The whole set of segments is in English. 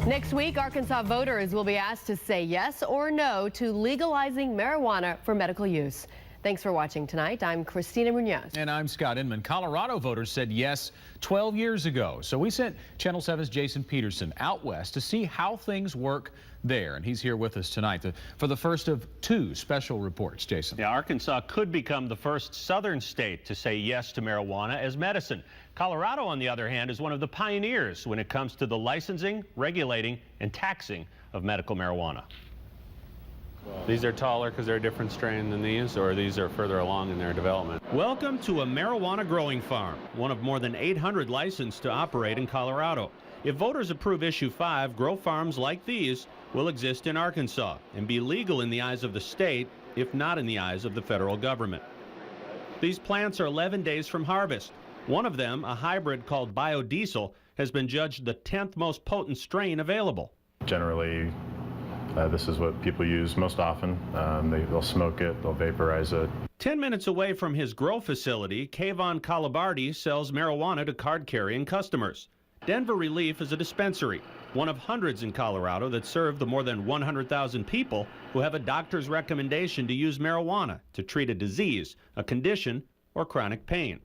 Next week, Arkansas voters will be asked to say yes or no to legalizing marijuana for medical use. Thanks for watching tonight. I'm Christina Munoz. And I'm Scott Inman. Colorado voters said yes 12 years ago. So we sent Channel 7's Jason Pederson out west to see how things work there. And he's here with us tonight for the first of two special reports. Jason. Yeah, Arkansas could become the first southern state to say yes to marijuana as medicine. Colorado, on the other hand, is one of the pioneers when it comes to the licensing, regulating, and taxing of medical marijuana. These are taller because they're a different strain than these, or these are further along in their development. Welcome to a marijuana growing farm, one of more than 800 licensed to operate in Colorado. If voters approve Issue 5, grow farms like these will exist in Arkansas and be legal in the eyes of the state, if not in the eyes of the federal government. These plants are 11 days from harvest. One of them, a hybrid called biodiesel, has been judged the 10th most potent strain available. Generally, this is what people use most often. They'll smoke it, they'll vaporize it. 10 minutes away from his grow facility, Kayvon Calabardi sells marijuana to card-carrying customers. Denver Relief is a dispensary, one of hundreds in Colorado that serve the more than 100,000 people who have a doctor's recommendation to use marijuana to treat a disease, a condition, or chronic pain.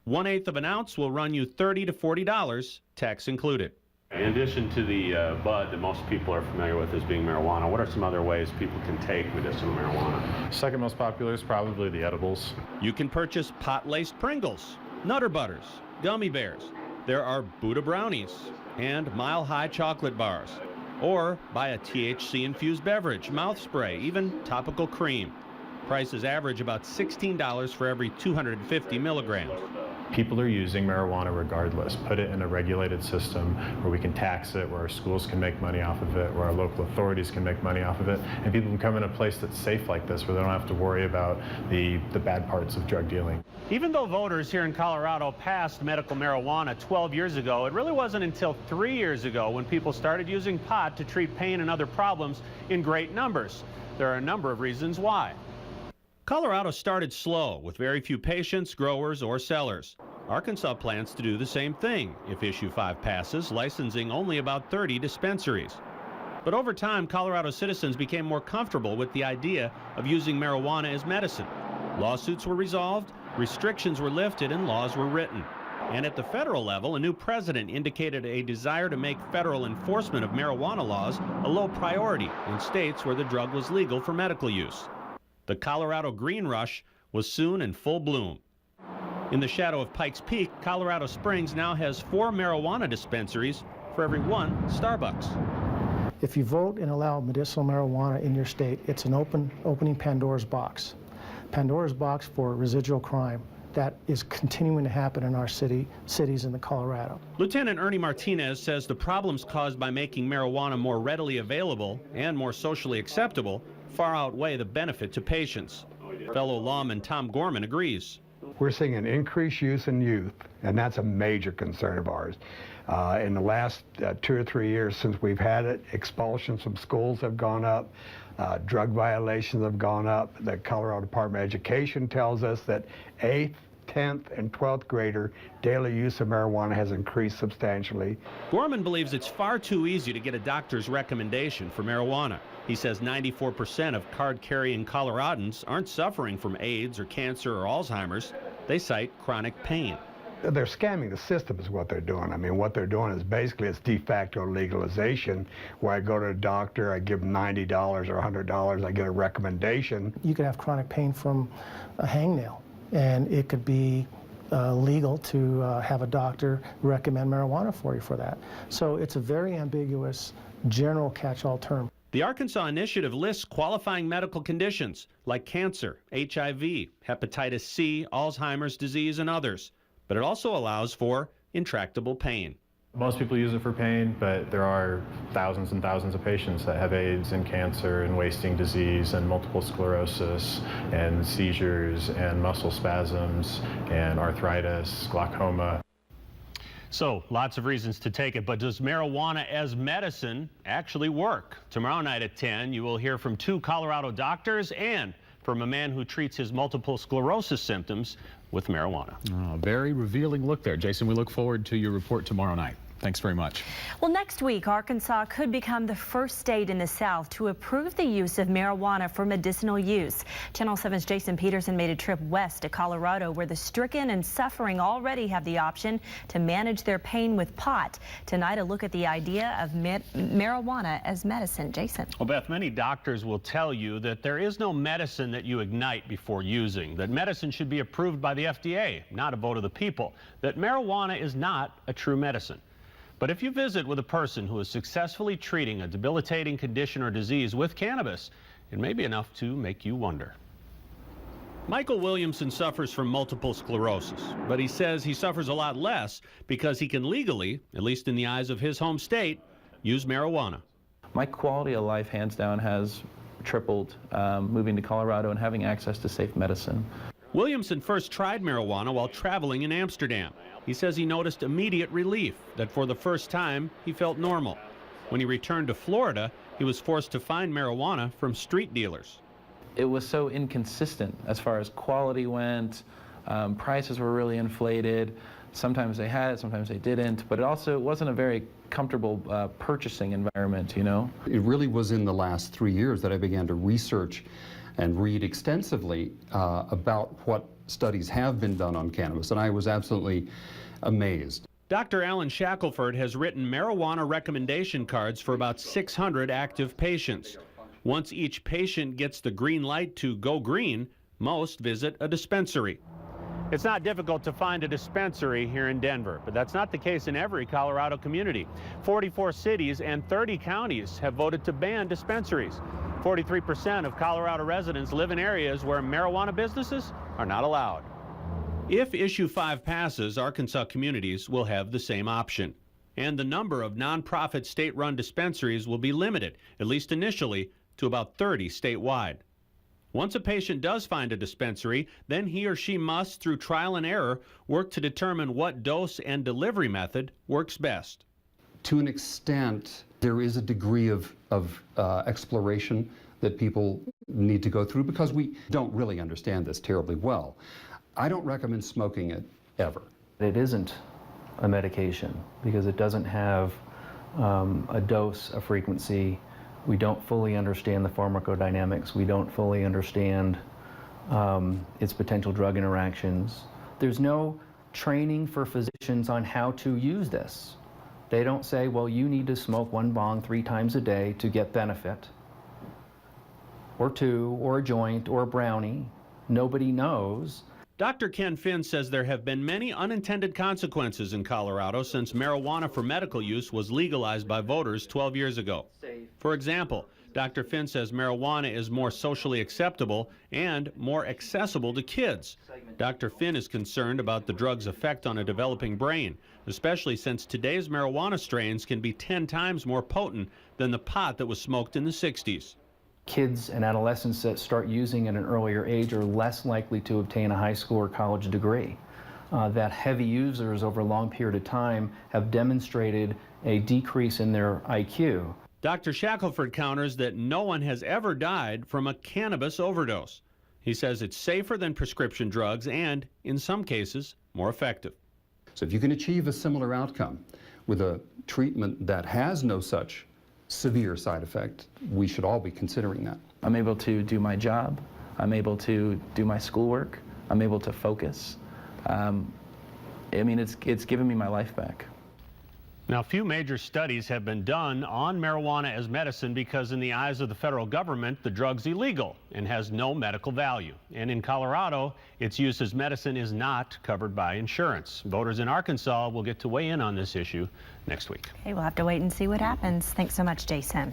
1/8 of an ounce will run you $30 to $40, tax included. In addition to the bud that most people are familiar with as being marijuana, what are some other ways people can take medicinal marijuana? Second most popular is probably the edibles. You can purchase pot-laced Pringles, Nutter Butters, gummy bears. There are Buddha brownies and mile-high chocolate bars. Or buy a THC-infused beverage, mouth spray, even topical cream. Prices average about $16 for every 250 milligrams. People are using marijuana regardless. Put it in a regulated system where we can tax it, where our schools can make money off of it, where our local authorities can make money off of it, and people can come in a place that's safe like this where they don't have to worry about the bad parts of drug dealing. Even though voters here in Colorado passed medical marijuana 12 years ago, it really wasn't until 3 years ago when people started using pot to treat pain and other problems in great numbers. There are a number of reasons why. Colorado started slow, with very few patients, growers, or sellers. Arkansas plans to do the same thing if Issue 5 passes, licensing only about 30 dispensaries. But over time, Colorado citizens became more comfortable with the idea of using marijuana as medicine. Lawsuits were resolved, restrictions were lifted, and laws were written. And at the federal level, a new president indicated a desire to make federal enforcement of marijuana laws a low priority in states where the drug was legal for medical use. The Colorado Green Rush was soon in full bloom. In the shadow of Pikes Peak, Colorado Springs now has 4 marijuana dispensaries for every 1 Starbucks. If you vote and allow medicinal marijuana in your state, it's an opening Pandora's box. Pandora's box for residual crime that is continuing to happen in our cities in the Colorado. Lieutenant Ernie Martinez says the problems caused by making marijuana more readily available and more socially acceptable far outweigh the benefit to patients. Fellow lawman Tom Gorman agrees. We're seeing an increased use in youth, and that's a major concern of ours. In the last 2 or 3 years since we've had it, expulsions from schools have gone up, drug violations have gone up. The Colorado Department of Education tells us that 8th, 10th, and 12th grader daily use of marijuana has increased substantially. Gorman believes it's far too easy to get a doctor's recommendation for marijuana. He says 94% of card-carrying Coloradans aren't suffering from AIDS or cancer or Alzheimer's. They cite chronic pain. They're scamming the system is what they're doing. I mean, what they're doing is basically it's de facto legalization, where I go to a doctor, I give them $90 or $100, I get a recommendation. You could have chronic pain from a hangnail, and it could be legal to have a doctor recommend marijuana for you for that. So it's a very ambiguous, general catch-all term. The Arkansas initiative lists qualifying medical conditions like cancer, HIV, hepatitis C, Alzheimer's disease, and others. But it also allows for intractable pain. Most people use it for pain, but there are thousands and thousands of patients that have AIDS and cancer and wasting disease and multiple sclerosis and seizures and muscle spasms and arthritis, glaucoma. So, lots of reasons to take it, but does marijuana as medicine actually work? Tomorrow night at 10, you will hear from 2 Colorado doctors and from a man who treats his multiple sclerosis symptoms with marijuana. Oh, very revealing look there. Jason, we look forward to your report tomorrow night. Thanks very much. Well, next week, Arkansas could become the first state in the South to approve the use of marijuana for medicinal use. Channel 7's Jason Pederson made a trip west to Colorado, where the stricken and suffering already have the option to manage their pain with pot. Tonight, a look at the idea of marijuana as medicine. Jason. Well, Beth, many doctors will tell you that there is no medicine that you ignite before using, that medicine should be approved by the FDA, not a vote of the people, that marijuana is not a true medicine. But if you visit with a person who is successfully treating a debilitating condition or disease with cannabis, it may be enough to make you wonder. Michael Williamson suffers from multiple sclerosis, but he says he suffers a lot less because he can legally, at least in the eyes of his home state, use marijuana. My quality of life, hands down, has tripled moving to Colorado and having access to safe medicine. Williamson first tried marijuana while traveling in Amsterdam. He says he noticed immediate relief, that for the first time he felt normal. When he returned to Florida, he was forced to find marijuana from street dealers. It was so inconsistent as far as quality went. Prices were really inflated. Sometimes they had it, sometimes they didn't, but it wasn't a very comfortable purchasing environment, you know? It really was in the last 3 years that I began to research and read extensively about what studies have been done on cannabis, and I was absolutely amazed. Dr. Alan Shackelford has written marijuana recommendation cards for about 600 active patients. Once each patient gets the green light to go green, most visit a dispensary. It's not difficult to find a dispensary here in Denver, but that's not the case in every Colorado community. 44 cities and 30 counties have voted to ban dispensaries. 43% of Colorado residents live in areas where marijuana businesses are not allowed. If Issue 5 passes, Arkansas communities will have the same option. And the number of nonprofit state-run dispensaries will be limited, at least initially, to about 30 statewide. Once a patient does find a dispensary, then he or she must, through trial and error, work to determine what dose and delivery method works best. To an extent, there is a degree of exploration that people need to go through because we don't really understand this terribly well. I don't recommend smoking it ever. It isn't a medication because it doesn't have a dose, a frequency. We don't fully understand the pharmacodynamics. We don't fully understand its potential drug interactions. There's no training for physicians on how to use this. They don't say, well, you need to smoke 1 bong 3 times a day to get benefit, or 2, or a joint, or a brownie. Nobody knows. Dr. Ken Finn says there have been many unintended consequences in Colorado since marijuana for medical use was legalized by voters 12 years ago. For example, Dr. Finn says marijuana is more socially acceptable and more accessible to kids. Dr. Finn is concerned about the drug's effect on a developing brain, especially since today's marijuana strains can be 10 times more potent than the pot that was smoked in the 60s. Kids and adolescents that start using at an earlier age are less likely to obtain a high school or college degree. That heavy users over a long period of time have demonstrated a decrease in their IQ. Dr. Shackelford counters that no one has ever died from a cannabis overdose. He says it's safer than prescription drugs and, in some cases, more effective. So if you can achieve a similar outcome with a treatment that has no such severe side effect, we should all be considering that. I'm able to do my job. I'm able to do my schoolwork. I'm able to focus. I mean, it's given me my life back. Now, few major studies have been done on marijuana as medicine because in the eyes of the federal government, the drug's illegal and has no medical value. And in Colorado, its use as medicine is not covered by insurance. Voters in Arkansas will get to weigh in on this issue next week. Okay, we'll have to wait and see what happens. Thanks so much, Jason.